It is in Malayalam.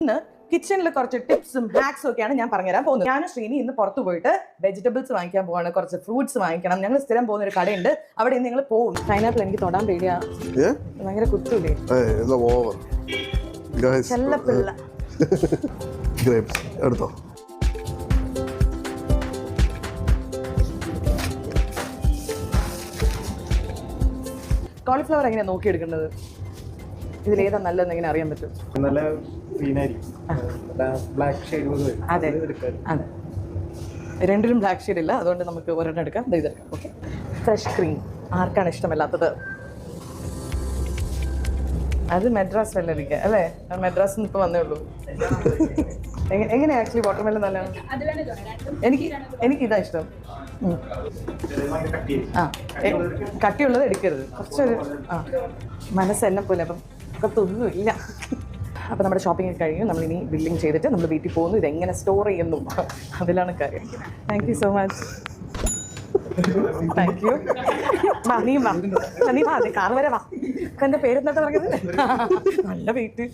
ഇന്ന് കിച്ചണിൽ കുറച്ച് ടിപ്സും ഹാക്സും ഒക്കെയാണ് ഞാൻ പറഞ്ഞുതരാൻ പോകുന്നത്. ഞാനും ശ്രീനി ഇന്ന് പുറത്തു പോയിട്ട് വെജിറ്റബിൾസ് വാങ്ങിക്കാൻ പോവാണ്, കുറച്ച് ഫ്രൂട്ട്സ് വാങ്ങിക്കണം. ഞങ്ങൾ സ്ഥിരം പോകുന്ന ഒരു കടയുണ്ട്, അവിടെ നിങ്ങൾ പോകും. പൈനാപ്പിൾ എനിക്ക് തൊടാൻ പേടിയാ, ഭയങ്കര കുത്തൂലേ. ചെല്ലപ്പിള്ള എടുത്തോ. കോളിഫ്ലവർ എങ്ങനെയാണ് നോക്കിയെടുക്കേണ്ടത്? ഇതിലേതാ നല്ലതെന്ന് എങ്ങനെ അറിയാൻ പറ്റും? നല്ല ബ്ലാക്ക് ഷെയ്ഡ്. അതെ അതെ, രണ്ടിലും ബ്ലാക്ക് ഷെയ്ഡ് ഇല്ല, അതുകൊണ്ട് നമുക്ക് ഒരെണ്ണം എടുക്കാം. ഇതെടുക്കാം. ഓക്കെ, ഫ്രഷ് ക്രീം ആർക്കാണ് ഇഷ്ടമല്ലാത്തത്? അത് മെഡ്രാസ് വെള്ളരിക്ക അല്ലേ? മെഡ്രാസിൽ നിന്ന് ഇപ്പോൾ വന്നേ ഉള്ളൂ. എങ്ങനെയാ ആക്ച്വലി വാട്ടർമെലൺ നല്ലതാണ്? എനിക്കിതാ ഇഷ്ടം. ആ, കട്ടിയുള്ളത് എടുക്കരുത്, കുറച്ചൊരു മനസ്സെന്നെ പോലെ. അപ്പം ഒക്കത്തൊന്നും ഇല്ല. അപ്പോൾ നമ്മുടെ ഷോപ്പിംഗ് കഴിഞ്ഞു. നമ്മളിനി ബില്ലിങ് ചെയ്തിട്ട് നമ്മൾ വീട്ടിൽ പോകുന്നു. ഇതെങ്ങനെ സ്റ്റോർ ചെയ്യുന്നു, അതിലാണ് കാര്യം. Thank you so much. Thank you. നീ വാ, നീ വാ, കാർ വരെ വാ. എൻ്റെ പേരെന്താ പറഞ്ഞത്? നല്ല വെയിറ്റ്.